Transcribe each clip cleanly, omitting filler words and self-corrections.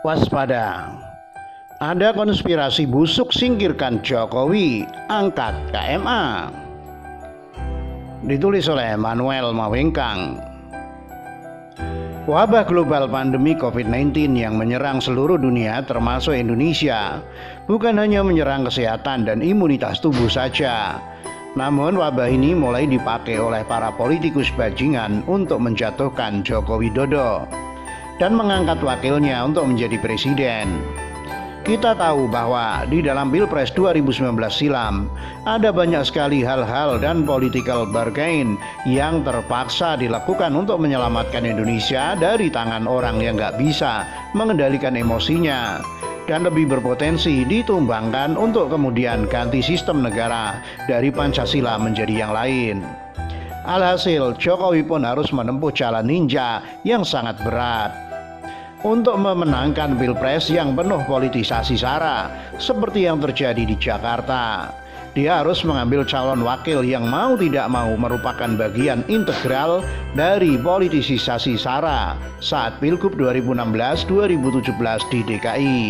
Waspada, ada konspirasi busuk singkirkan Jokowi, angkat KMA. Ditulis oleh Manuel Mawengkang. Wabah global pandemi COVID-19 yang menyerang seluruh dunia termasuk Indonesia bukan hanya menyerang kesehatan dan imunitas tubuh saja. Namun wabah ini mulai dipakai oleh para politikus bajingan untuk menjatuhkan Joko Widodo dan mengangkat wakilnya untuk menjadi presiden. Kita tahu bahwa di dalam Pilpres 2019 silam ada banyak sekali hal-hal dan political bargain yang terpaksa dilakukan untuk menyelamatkan Indonesia dari tangan orang yang gak bisa mengendalikan emosinya dan lebih berpotensi ditumbangkan untuk kemudian ganti sistem negara dari Pancasila menjadi yang lain. Alhasil Jokowi pun harus menempuh jalan ninja yang sangat berat untuk memenangkan Pilpres yang penuh politisasi SARA seperti yang terjadi di Jakarta. Dia harus mengambil calon wakil yang mau tidak mau merupakan bagian integral dari politisasi SARA saat Pilgub 2016-2017 di DKI.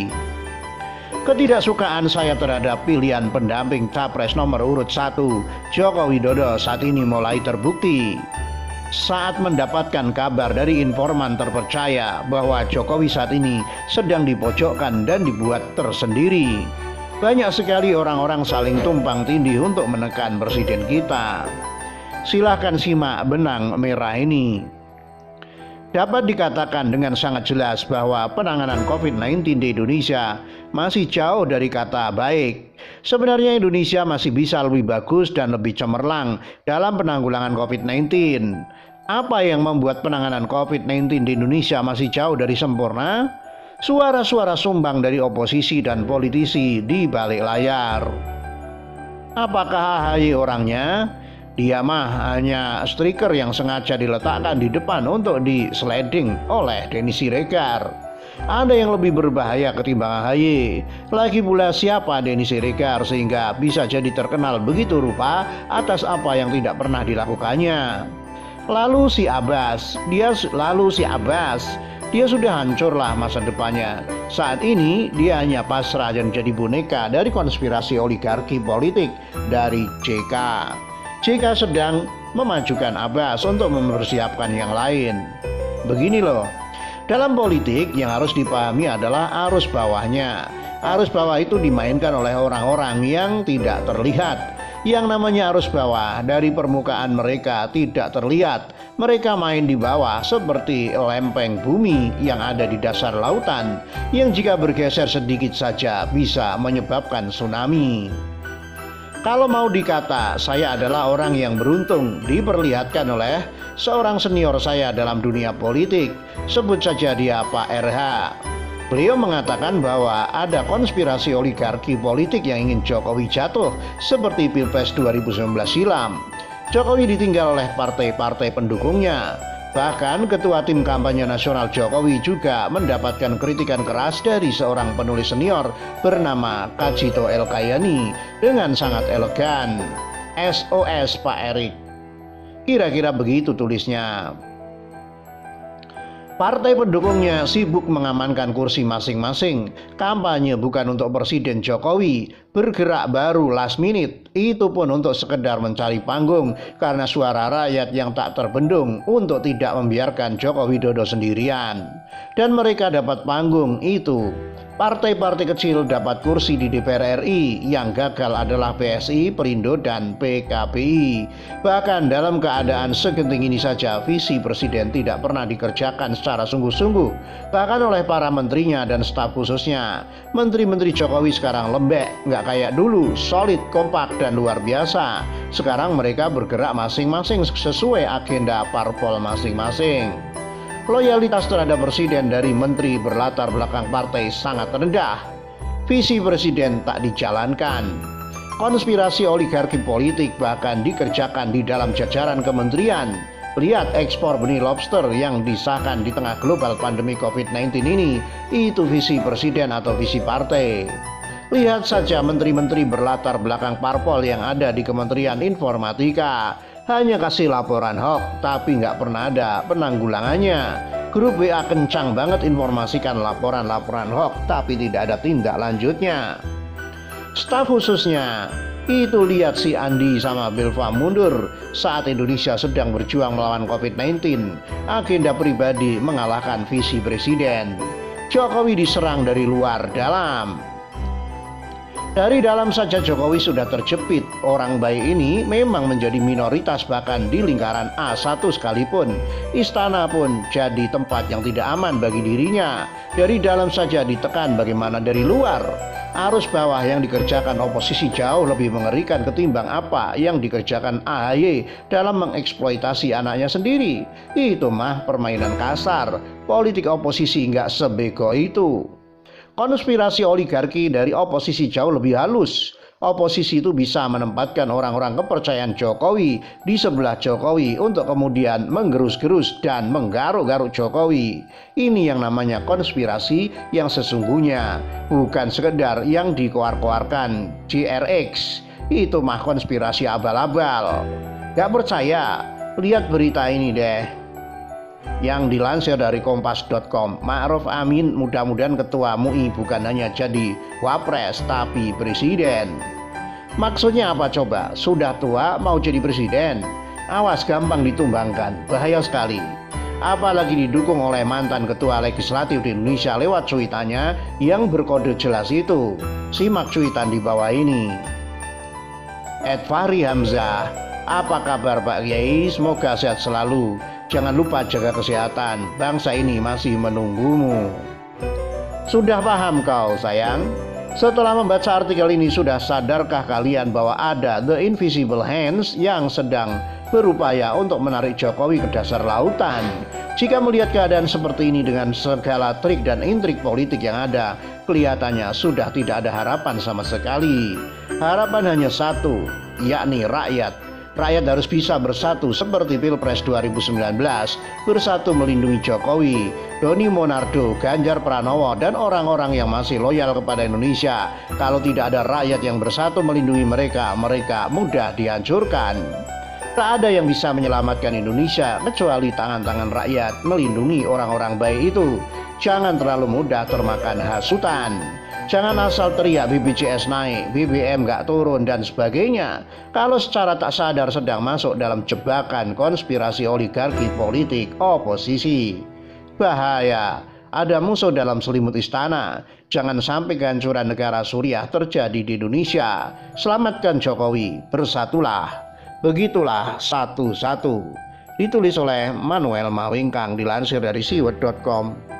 Ketidaksukaan saya terhadap pilihan pendamping Capres nomor urut 1 Joko Widodo saat ini mulai terbukti saat mendapatkan kabar dari informan terpercaya bahwa Jokowi saat ini sedang dipojokkan dan dibuat tersendiri. Banyak sekali orang-orang saling tumpang tindih untuk menekan presiden kita. Silahkan simak benang merah ini. Dapat dikatakan dengan sangat jelas bahwa penanganan COVID-19 di Indonesia masih jauh dari kata baik. Sebenarnya Indonesia masih bisa lebih bagus dan lebih cemerlang dalam penanggulangan COVID-19. Apa yang membuat penanganan COVID-19 di Indonesia masih jauh dari sempurna? Suara-suara sumbang dari oposisi dan politisi di balik layar. Apakah AHY orangnya? Dia mah hanya striker yang sengaja diletakkan di depan untuk di-sliding oleh Denny Siregar. Ada yang lebih berbahaya ketimbang AHY. Lagi pula siapa Denny Siregar sehingga bisa jadi terkenal begitu rupa atas apa yang tidak pernah dilakukannya. Lalu si Abbas, dia sudah hancurlah masa depannya. Saat ini dia hanya pasrah dan jadi boneka dari konspirasi oligarki politik dari JK. JK sedang memajukan Abbas untuk mempersiapkan yang lain. Begini loh, dalam politik yang harus dipahami adalah arus bawahnya. Arus bawah itu dimainkan oleh orang-orang yang tidak terlihat. Yang namanya arus bawah dari permukaan mereka tidak terlihat. Mereka main di bawah seperti lempeng bumi yang ada di dasar lautan yang jika bergeser sedikit saja bisa menyebabkan tsunami. Kalau mau dikata saya adalah orang yang beruntung diperlihatkan oleh seorang senior saya dalam dunia politik, sebut saja dia Pak RH. Beliau mengatakan bahwa ada konspirasi oligarki politik yang ingin Jokowi jatuh seperti Pilpres 2019 silam. Jokowi ditinggal oleh partai-partai pendukungnya. Bahkan ketua tim kampanye nasional Jokowi juga mendapatkan kritikan keras dari seorang penulis senior bernama Kajito Elkayani dengan sangat elegan. SOS Pak Erik. Kira-kira begitu tulisnya. Partai pendukungnya sibuk mengamankan kursi masing-masing. Kampanye bukan untuk Presiden Jokowi. Bergerak baru last minute. Itu pun untuk sekedar mencari panggung karena suara rakyat yang tak terbendung untuk tidak membiarkan Joko Widodo sendirian. Dan mereka dapat panggung itu. Partai-partai kecil dapat kursi di DPR RI, yang gagal adalah PSI, Perindo, dan PKPI. Bahkan dalam keadaan segenting ini saja, visi presiden tidak pernah dikerjakan secara sungguh-sungguh, bahkan oleh para menterinya dan staf khususnya. Menteri-menteri Jokowi sekarang lembek, nggak kayak dulu, solid, kompak, dan luar biasa. Sekarang mereka bergerak masing-masing sesuai agenda parpol masing-masing. Loyalitas terhadap presiden dari menteri berlatar belakang partai sangat rendah. Visi presiden tak dijalankan. Konspirasi oligarki politik bahkan dikerjakan di dalam jajaran kementerian. Lihat ekspor benih lobster yang disahkan di tengah global pandemi COVID-19 ini. Itu visi presiden atau visi partai. Lihat saja menteri-menteri berlatar belakang parpol yang ada di Kementerian Informatika. Hanya kasih laporan hoax, tapi nggak pernah ada penanggulangannya. Grup WA kencang banget informasikan laporan-laporan hoax, tapi tidak ada tindak lanjutnya. Staf khususnya itu lihat si Andi sama Belva mundur saat Indonesia sedang berjuang melawan COVID-19. Agenda pribadi mengalahkan visi presiden. Jokowi diserang dari luar dalam. Dari dalam saja Jokowi sudah terjepit. Orang baik ini memang menjadi minoritas bahkan di lingkaran A1 sekalipun. Istana pun jadi tempat yang tidak aman bagi dirinya. Dari dalam saja ditekan, bagaimana dari luar? Arus bawah yang dikerjakan oposisi jauh lebih mengerikan ketimbang apa yang dikerjakan AHY dalam mengeksploitasi anaknya sendiri. Itu mah permainan kasar. Politik oposisi nggak sebego itu. Konspirasi oligarki dari oposisi jauh lebih halus. Oposisi itu bisa menempatkan orang-orang kepercayaan Jokowi di sebelah Jokowi untuk kemudian menggerus-gerus dan menggaruk-garuk Jokowi. Ini yang namanya konspirasi yang sesungguhnya, bukan sekedar yang dikoar-koarkan JRX. Itu mah konspirasi abal-abal. Gak percaya? Lihat berita ini deh, yang dilansir dari kompas.com. Ma'ruf Amin mudah-mudahan ketua MUI bukan hanya jadi wapres tapi presiden. Maksudnya apa coba? Sudah tua mau jadi presiden? Awas, gampang ditumbangkan, bahaya sekali. Apalagi didukung oleh mantan ketua legislatif di Indonesia lewat cuitannya yang berkode jelas itu. Simak cuitan di bawah ini. @Fahri Hamzah, apa kabar Pak Kiai? Semoga sehat selalu. Jangan lupa jaga kesehatan, bangsa ini masih menunggumu. Sudah paham kau sayang? Setelah membaca artikel ini, sudah sadarkah kalian bahwa ada The Invisible Hands yang sedang berupaya untuk menarik Jokowi ke dasar lautan? Jika melihat keadaan seperti ini dengan segala trik dan intrik politik yang ada, kelihatannya sudah tidak ada harapan sama sekali. Harapan hanya satu, yakni rakyat. Rakyat harus bisa bersatu seperti Pilpres 2019, bersatu melindungi Jokowi, Doni Monardo, Ganjar Pranowo, dan orang-orang yang masih loyal kepada Indonesia. Kalau tidak ada rakyat yang bersatu melindungi mereka, mereka mudah dihancurkan. Tak ada yang bisa menyelamatkan Indonesia kecuali tangan-tangan rakyat melindungi orang-orang baik itu. Jangan terlalu mudah termakan hasutan. Jangan asal teriak BPJS naik, BBM gak turun dan sebagainya, kalau secara tak sadar sedang masuk dalam jebakan konspirasi oligarki politik oposisi. Bahaya, ada musuh dalam selimut istana. Jangan sampai kehancuran negara Suriah terjadi di Indonesia. Selamatkan Jokowi, bersatulah. Begitulah satu-satu. Ditulis oleh Manuel Mawingkang, dilansir dari siwet.com.